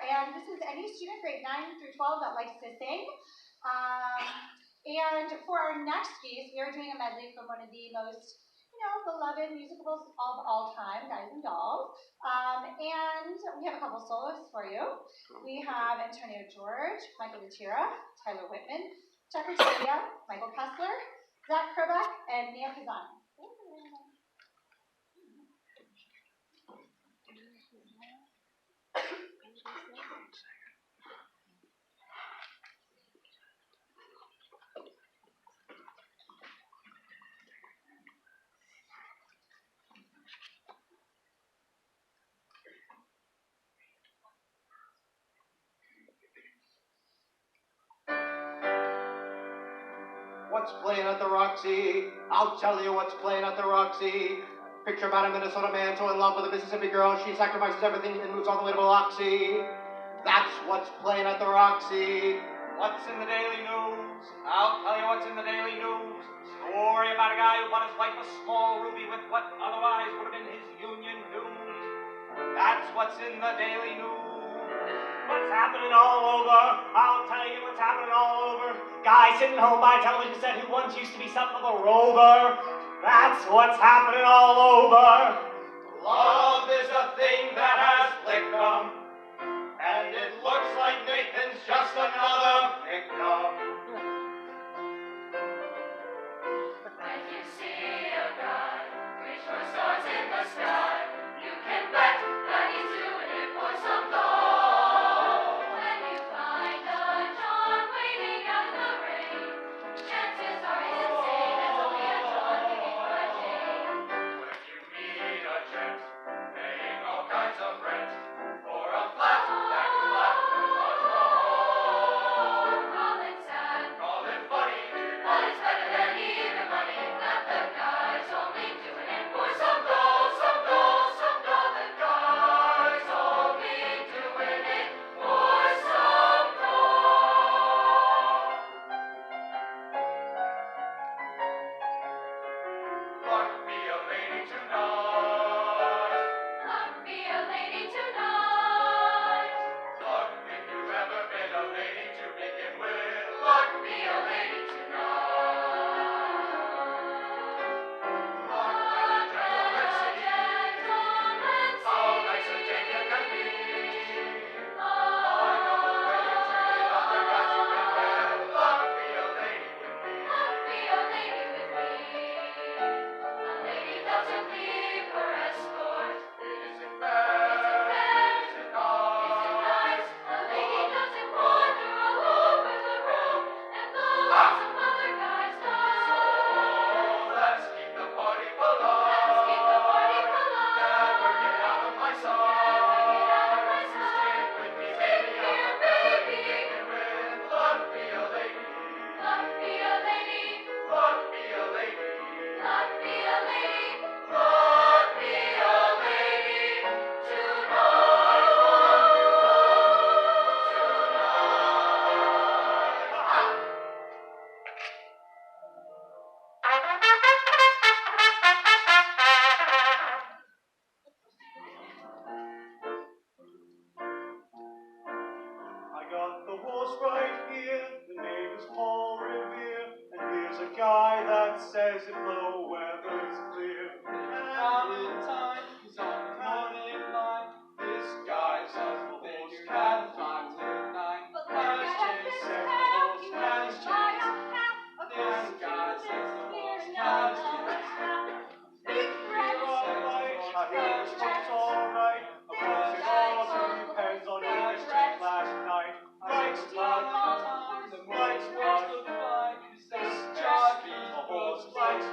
and this is any student grade 9 through 12 that likes to sing. And for our next piece, we are doing a medley from one of the most, beloved musicals of all time, Guys and Dolls. And we have a couple soloists for you. We have Antonio George, Michael Latira, Tyler Whitman, Jeff Ortega, Michael Kessler, Zach Krobach, and Mia Kazan. What's playing at the Roxy? I'll tell you what's playing at the Roxy. Picture about a Minnesota man so in love with a Mississippi girl, she sacrifices everything and moves all the way to Biloxi. That's what's playing at the Roxy. What's in the Daily News? I'll tell you what's in the Daily News. Story about a guy who bought his wife a small ruby with what otherwise would have been his union dues. That's what's in the Daily News. What's happening all over? I'll tell you what's happening all over. Guy sitting home by a television set who once used to be something of a rover. That's what's happening all over. Love is a thing that has licked them, and it looks like Nathan's just another victim. When you see a guy reach for stars in the sky, you can bet that he's doing it for some gold. When you find a John waiting out in the rain, chances are he's insane. It's only a John waiting for a Jane. When you meet a gent paying all kinds of rent for a flat that you left with much more. Call it sad, Call it funny, but it's better than even money. That the guy's only doing it for some gold, some gold, some gold. The guy's only doing it for some gold. luck be a lady tonight. Luck be a lady tonight. Luck if you've ever been a lady to begin with. Luck Be a lady tonight. luck when a gentleman sees how nice a dame you can be. I know when you turn it on, there got you in bed. Luck be a lady with me. Be a lady with me. A lady doesn't leave her escort. Is it bad? Is it nice? A lady doesn't wander all over the room and blow lots of other guys' Oh, doors. let's keep the party Let's polite. keep the party polite. Never get out of my sight. Get out of my sight. Stick with me, Stick baby. here, I'm baby. begin with. Luck be a lady. Luck be a lady. Luck be a lady. Luck be a lady. Luck be a lady I got the horse right here, the name is Paul Revere, and here's a guy that says if the weather's clear. Valentine is on the morning line. This guy says the horse can fly tonight. But Let's chase it, the horse can chase. This guy says the horse can chase. If you're alright, I hear this looks alright. Of course it all depends on your mistake last night. Likes Valentine, the nights was the fight. This jockey, the horse likes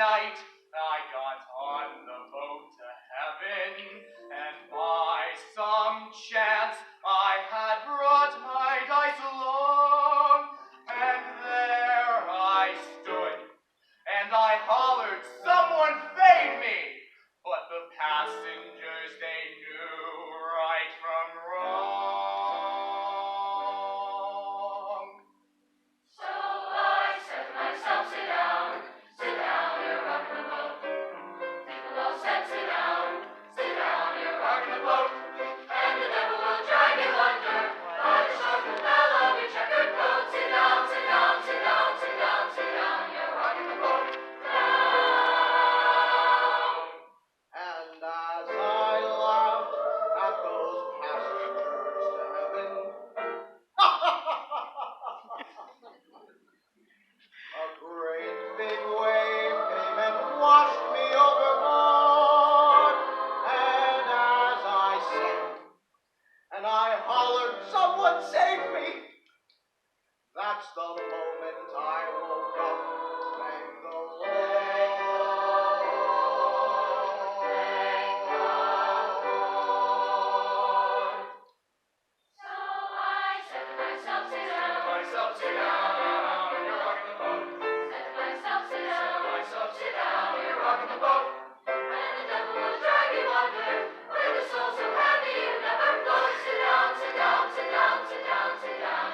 night I got on the boat to heaven, and by some chance I had brought my dice along, and there I stood, and I hollered, "Someone fade me!" But the passengers, they knew right from wrong. So I said to myself, sit down, you're rocking the boat. People all said, sit down, you're rocking the boat. And the devil will drive you under by the sharp lapel of your checkered coat. Sit down, you're rocking the boat. Down. And as I laughed at those passengers to heaven, a great big wave came and washed me overboard. And as I sank, and I hollered, "Someone save me!" That's the moment I woke up. Thank the Lord. So I said to myself, sit down, You're rocking the boat. said to myself, sit down, You're rocking the boat. and the devil will drive you under with a soul so heavy you never float. Sit down,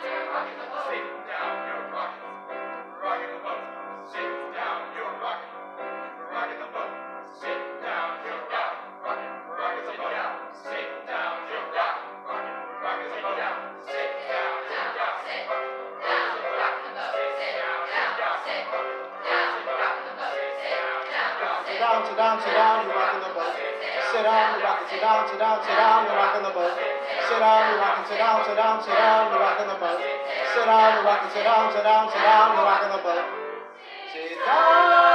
you're rocking the boat. Sit down, you're rocking the boat. Sit down, you're rocking the boat. Sit down, you're rocking the boat. Sit down, you're rocking the boat. Sit down, Sit down, rocking the boat. Sit down, rocking the boat. Sit down, you're rocking the boat. Sit down, you're rocking, sit down, you're rocking the boat. Sit down, you're rocking, sit down, you're rocking the boat. Sit down, you're rocking, sit down, you're rocking the boat. Sit down.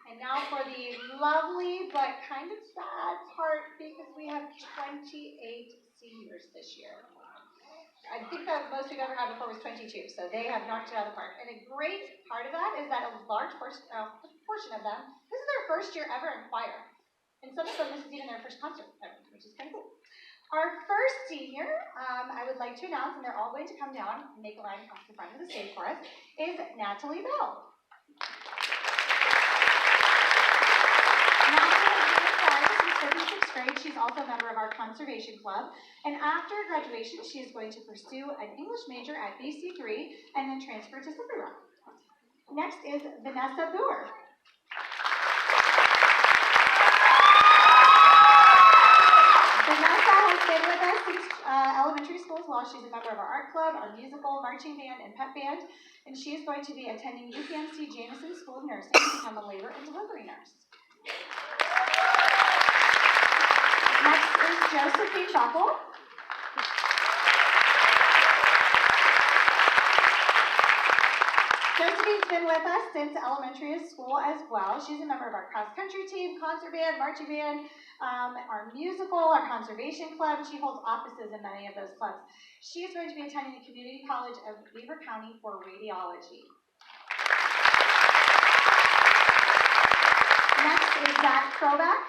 And now for the lovely but kind of sad part, because we have 28 seniors this year. I think that most we've ever had before was 22, so they have knocked it out of the park. And a great part of that is that a large portion of them, this is their first year ever in choir. And some of them, this is even their first concert ever, which is kind of cool. Our first senior, I would like to announce, and they're all going to come down and make a line across the front of the stage for us, is Natalie Bell. Natalie is in choir since 6th grade. She's also a member of our conservation club. And after graduation, she is going to pursue an English major at BC3 and then transfer to Slippery Rock. Next is Vanessa Boer. Vanessa has been with us since elementary school as well. She's a member of our art club, our musical, marching band, and pep band. And she is going to be attending UPMC Jameson School of Nursing to become a labor and delivery nurse. Next is Josephine Buckle. Josephine's been with us since elementary school as well. She's a member of our cross-country team, concert band, marching band, our musical, our conservation club. She holds offices in many of those clubs. She is going to be attending the Community College of Beaver County for radiology. Next is Zach Kroback.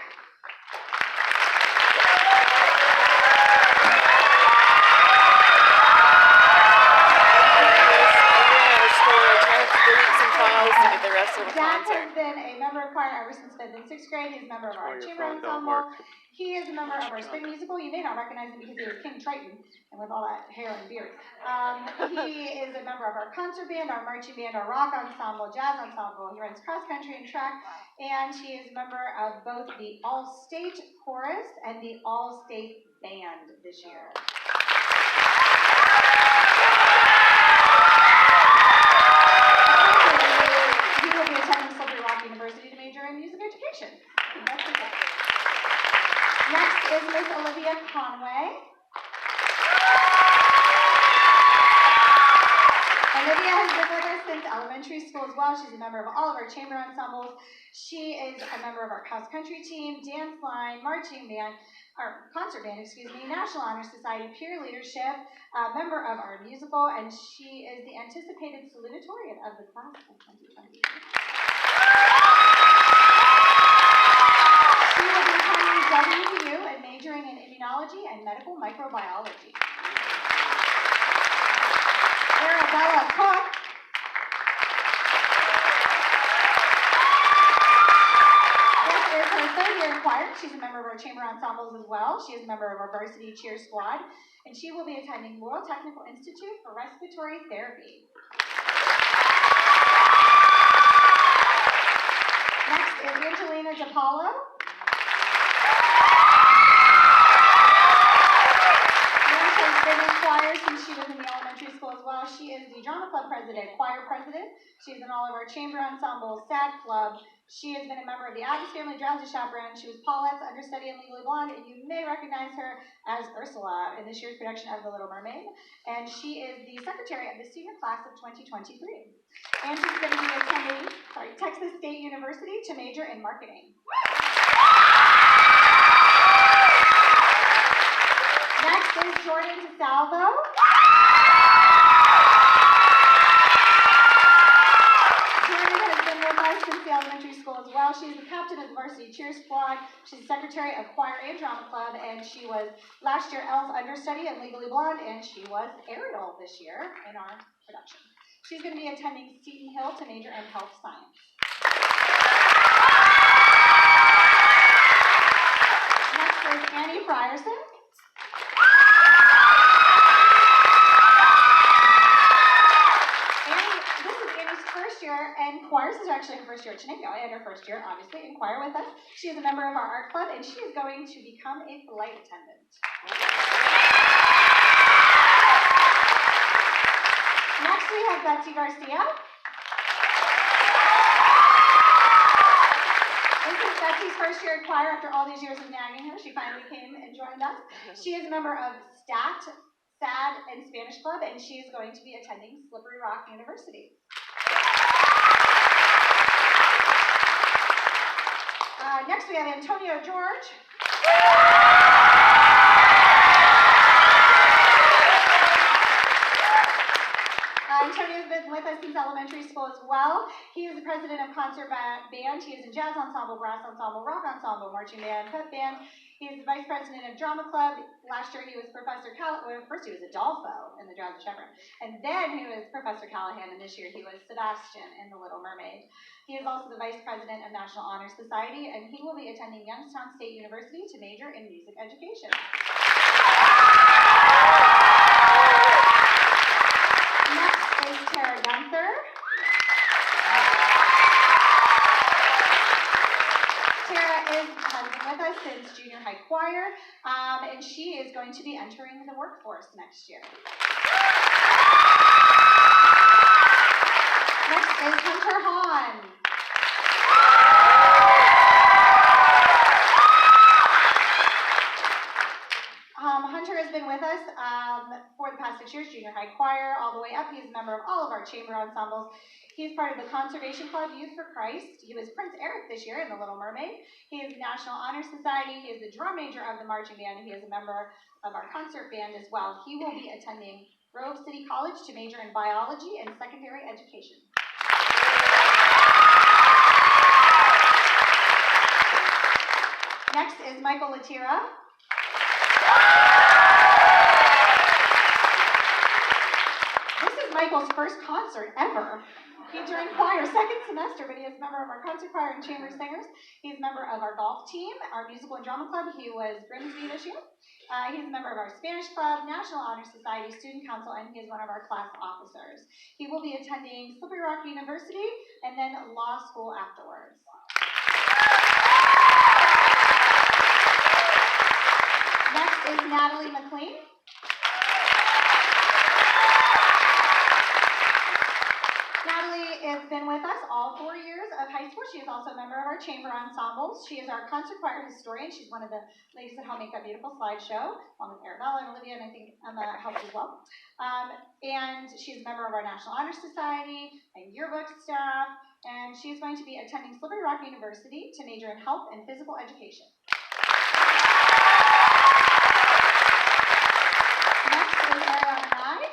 Zach has been a member of choir ever since 5th and 6th grade. He's a member of our chamber ensemble. He is a member of our spring musical. You may not recognize him because he was King Triton, and with all that hair and beard. He is a member of our concert band, our marching band, our rock ensemble, jazz ensemble. He runs cross country and track, and he is a member of both the All-State Chorus and the All-State Band this year. elementary school as well. She's a member of all of our chamber ensembles. She is a member of our cross country team, dance line, marching band, or concert band, National Honor Society, peer leadership, a member of our musical, and she is the anticipated salutatorian of the class of 2020. She will be attending WVU and majoring in immunology and medical microbiology. Arabella Cook. This is her third year in choir. She's a member of our chamber ensembles as well. She is a member of our varsity cheer squad, and she will be attending Royal Technical Institute for Respiratory Therapy. Next is Angelina DePaulo. She's been in choir since she was in the elementary school as well. She is the drama club president, choir president. She's in all of our chamber ensembles, SAD club. She has been a member of the Addams Family Drowsy Chaperone. She was Paulette's understudy in Legally Blonde, and you may recognize her as Ursula in this year's production of The Little Mermaid. And she is the secretary of the senior class of 2023. And she's going to be attending Texas State University to major in marketing. Next is Jordan DeSalvo. Jordan has been with us since the elementary school as well. She's the captain of the varsity cheer squad. She's the secretary of choir and drama club, and she was last year Elle's understudy in Legally Blonde, and she was Ariel this year in our production. She's going to be attending Seton Hill to major in health science. Next is Annie Frierson. First year in choir. This is actually her first year at Shenango, and her first year, obviously, in choir with us. She is a member of our art club, and she is going to become a flight attendant. Next, we have Betsy Garcia. This is Betsy's first year in choir after all these years of nagging her. She finally came and joined us. She is a member of STAT, SAD, and Spanish Club, and she is going to be attending Slippery Rock University. Next, we have Antonio George. Antonio's been with us since elementary school as well. He is the president of concert band. He is in jazz ensemble, brass ensemble, rock ensemble, marching band, pep band. He is the vice president of drama club. Last year he was Professor Callahan. First he was Adolfo in the Drowsy Chaperone, and then he was Professor Callahan, and this year he was Sebastian in The Little Mermaid. He is also the vice president of National Honor Society, and he will be attending Youngstown State University to major in music education. Next is Tara Gunther. Tara has been with us since junior high choir, and she is going to be entering the workforce next year. Next is Hunter Hahn. Hunter has been with us for the past 6 years, junior high choir, all the way up. He's a member of all of our chamber ensembles. He's part of the Conservation Club Youth for Christ. He was Prince Eric this year in The Little Mermaid. He is the National Honor Society. He is the drum major of the marching band, and he is a member of our concert band as well. He will be attending Grove City College to major in biology and secondary education. Next is Michael Latira. This is Michael's first concert ever. He joined choir second semester, but he is a member of our concert choir and chamber singers. He's a member of our golf team, our musical and drama club. He was Grimsby this year. He's a member of our Spanish club, National Honor Society, Student Council, and he is one of our class officers. He will be attending Slippery Rock University and then law school afterwards. Next is Natalie McLean. Natalie has been with us all 4 years of high school. She is also a member of our chamber ensembles. She is our concert choir historian. She's one of the ladies that helped make that beautiful slideshow, along with Arabella and Olivia, and I think Emma helped as well. And she's a member of our National Honor Society and yearbook staff, and she's going to be attending Slippery Rock University to major in health and physical education. Next is Ariana Nye.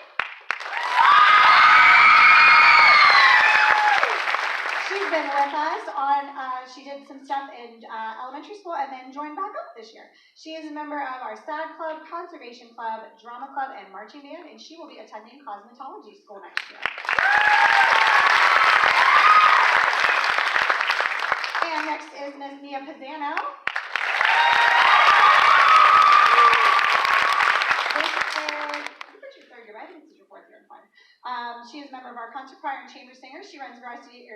She's been with us on, she did some stuff in elementary school and then joined back up this year. She is a member of our SAD Club, Conservation Club, Drama Club, and Marching Band, and she will be attending cosmetology school next year. And next is Miss Mia Pizzano. This is your third year, but I think this is your fourth year in choir. She is a member of our concert choir and chamber singers. She runs varsity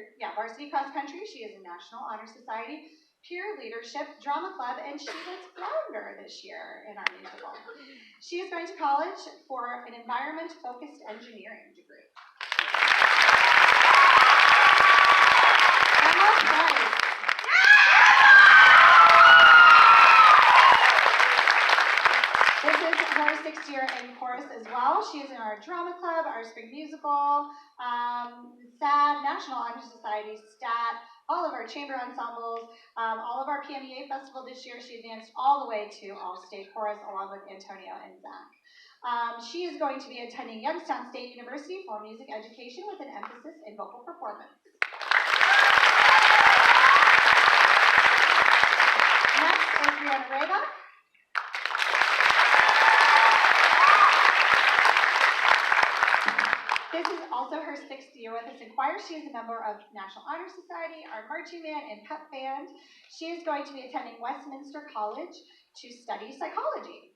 cross country. She is a National Honor Society, peer leadership, drama club, and she was flounder this year in our musical. She is going to college for an environment-focused engineering degree. Emma Price. This is her 6th year in chorus as well. She is in our drama club, our spring musical, SAD, National Honor Society, STAT, all of our chamber ensembles, all of our PMEA festival this year. She advanced all the way to all-state chorus along with Antonio and Zach. She is going to be attending Youngstown State University for music education with an emphasis in vocal performance. Next is Brianna Rega. This is also her 6th year with us in choir. She is a member of National Honor Society, our marching band, and pep band. She is going to be attending Westminster College to study psychology.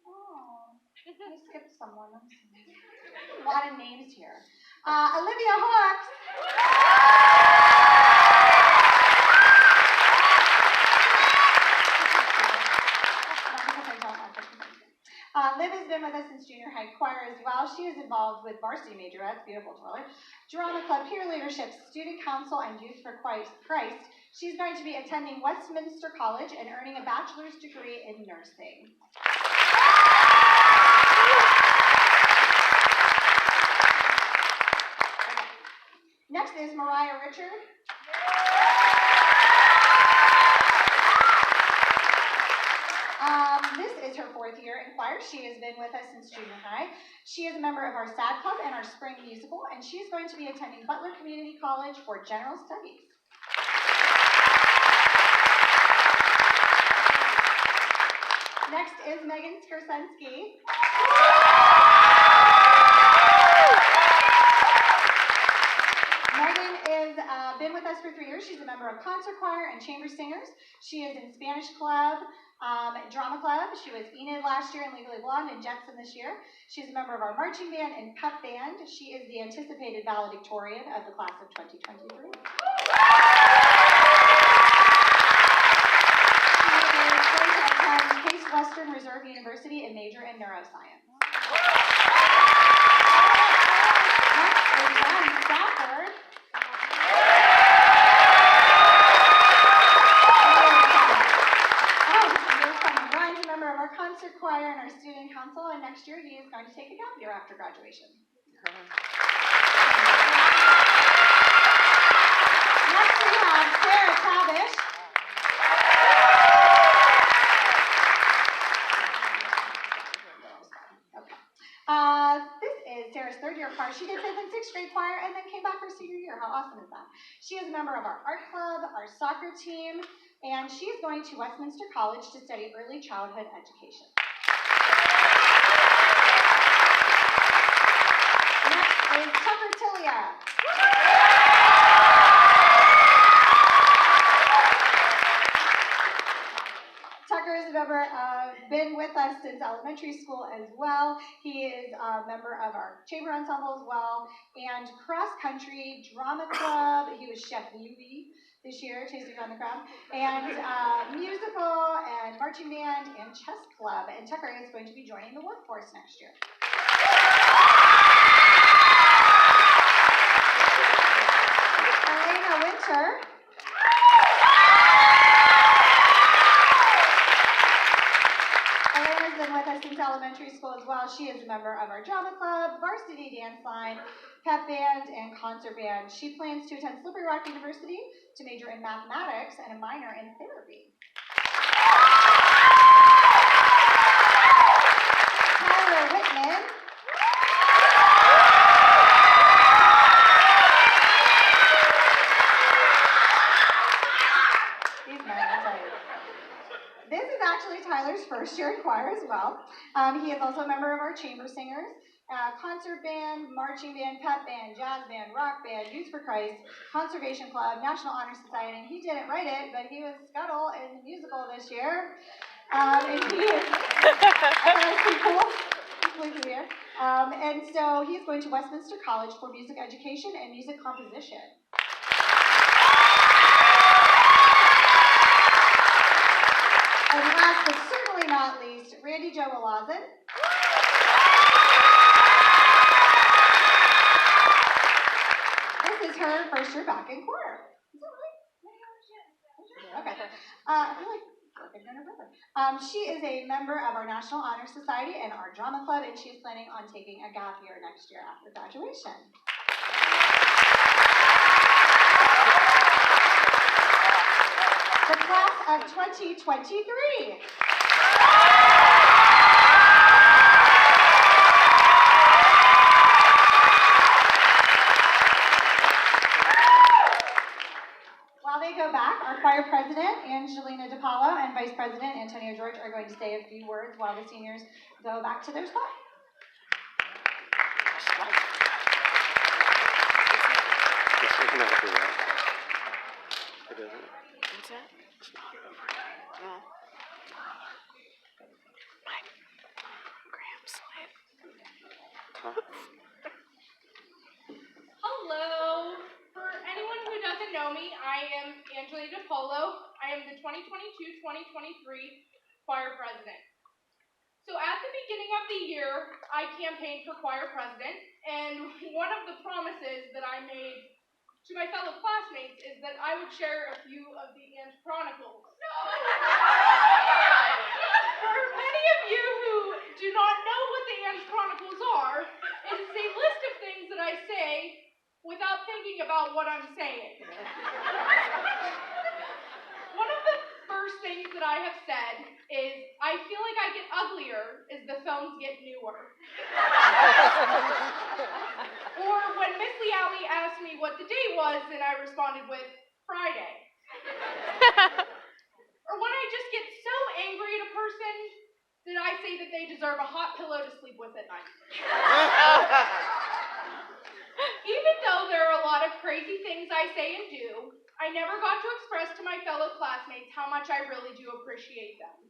Oh, I skipped someone. A lot of names here. Olivia Hawks. Liv has been with us since junior high choir as well. She is involved with varsity majorettes, beautiful twirler, drama club, peer leadership, student council, and youth for Christ. She's going to be attending Westminster College and earning a bachelor's degree in nursing. Next is Mariah Richard. This is her 4th year in choir. She has been with us since junior high. She is a member of our SAD Club and our spring musical, and she is going to be attending Butler Community College for general studies. Next is Megan Skarsenski. Megan has been with us for 3 years. She's a member of concert choir and chamber singers. She is in Spanish club, drama club. She was Enid last year and Legally Blonde and Jetson this year. She's a member of our marching band and pep band. She is the anticipated valedictorian of the class of 2023. She is going to attend Case Western Reserve University and major in neuroscience. Next is Ryan Stafford. Ryan's a member of our concert choir and our student council, and next year he is going to take a gap year after graduation. Next we have Sarah Tabish. This is Sarah's 3rd year of choir. She did 5th and 6th grade choir and then came back her senior year. How awesome is that? She is a member of our art club, our soccer team, and she is going to Westminster College to study early childhood education. Next is Tucker Tilia. Tucker is a member been with us since elementary school as well. He is a member of our chamber ensemble as well, and cross country drama club. He was Chef Louis this year, Tasting on the Crowd, and musical and marching band, and chess club. And Tucker is going to be joining the workforce next year. Elena Winter. Elena's been with us since elementary school as well. She is a member of our drama club, varsity dance line, pep band, and concert band. She plans to attend Slippery Rock University to major in mathematics and a minor in therapy. Tyler Whitman. These men, I'll tell you. This is actually Tyler's first year in choir as well. He is also a member of our chamber singers, concert band, marching band, pep band, jazz band, rock band, Youth for Christ, Conservation Club, National Honor Society. And he didn't write it, but he was Scuttle in the musical this year. And he is pretty cool. Here. And so he's going to Westminster College for music education and music composition. And last but certainly not least, Randy Jo Malazan. This is her first year back in choir. Is that right? Okay. I feel like I've known her forever. She is a member of our National Honor Society and our drama club, and she's planning on taking a gap year next year after graduation. The class of 2023. While they go back, our choir president, Angelina DePaulo, and vice president, Antonio George, are going to say a few words while the seniors go back to their spot. It isn't. What's that? It's not over yet. No. My program slid. Huh? Hello. For anyone who doesn't know me, I am Angelina DePaulo. I am the 2022-2023 choir president. So at the beginning of the year, I campaigned for choir president, and one of the promises that I made to my fellow classmates is that I would share a few of the Ant Chronicles. For many of you who do not know what the Ant Chronicles are, it is a list of things that I say without thinking about what I'm saying. One of the first things that I have said is, I feel like I get uglier as the films get newer. Or when Miss Lee Alley asked me what the day was, and I responded with, Friday. Or when I just get so angry at a person that I say that they deserve a hot pillow to sleep with at night. Even though there are a lot of crazy things I say and do, I never got to express to my fellow classmates how much I really do appreciate them.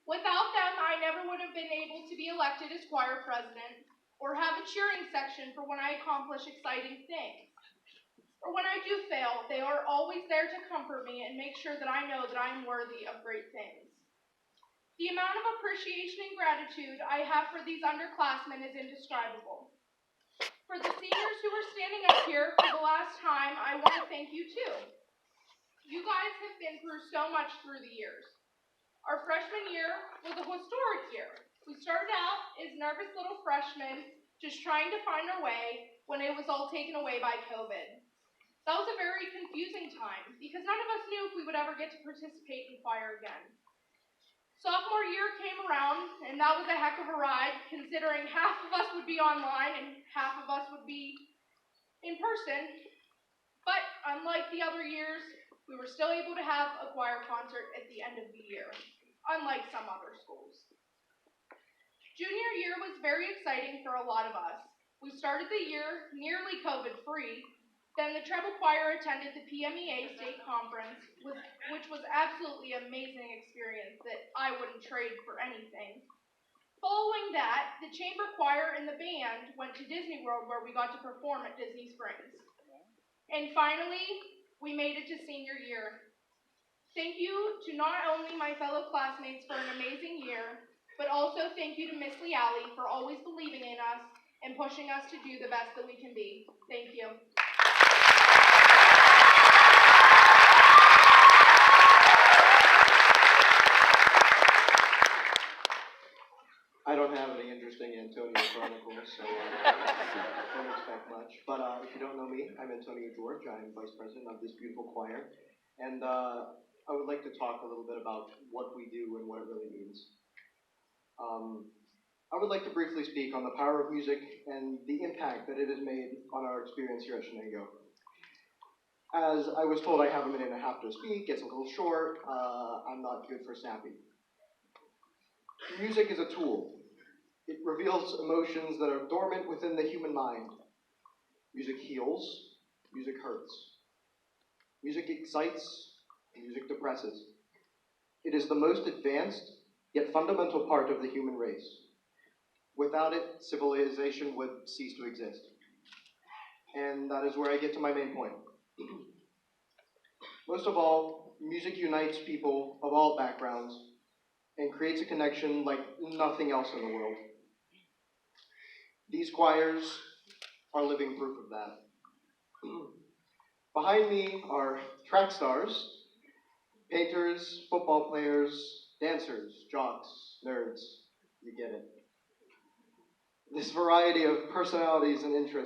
Without them, I never would have been able to be elected as choir president, or have a cheering section for when I accomplish exciting things. Or when I do fail, they are always there to comfort me and make sure that I know that I am worthy of great things. The amount of appreciation and gratitude I have for these underclassmen is indescribable. For the seniors who are standing up here for the last time, I want to thank you too. You guys have been through so much through the years. Our freshman year was a historic year. We started out as nervous little freshmen, just trying to find our way when it was all taken away by COVID. That was a very confusing time because none of us knew if we would ever get to participate in choir again. Sophomore year came around, and that was a heck of a ride, considering half of us would be online and half of us would be in person. But unlike the other years, we were still able to have a choir concert at the end of the year, unlike some other schools. Junior year was very exciting for a lot of us. We started the year nearly COVID-free. Then the treble choir attended the PMEA state conference, which was absolutely amazing experience that I wouldn't trade for anything. Following that, the chamber choir and the band went to Disney World, where we got to perform at Disney Springs. And finally, we made it to senior year. Thank you to not only my fellow classmates for an amazing year, but also thank you to Miss Leally for always believing in us and pushing us to do the best that we can be. Thank you. I don't have any interesting Antonio chronicles, so don't expect much. But if you don't know me, I'm Antonio George. I'm vice president of this beautiful choir. And I would like to talk a little bit about what we do and what it really means. I would like to briefly speak on the power of music and the impact that it has made on our experience here at Shenango. As I was told I have a minute and a half to speak, it's a little short, I'm not good for snapping. Music is a tool. It reveals emotions that are dormant within the human mind. Music heals, music hurts. Music excites, music depresses. It is the most advanced, yet fundamental part of the human race. Without it, civilization would cease to exist. And that is where I get to my main point. Most of all, music unites people of all backgrounds and creates a connection like nothing else in the world. These choirs are living proof of that. Behind me are track stars, painters, football players, dancers, jocks, nerds, you get it. This variety of personalities and interests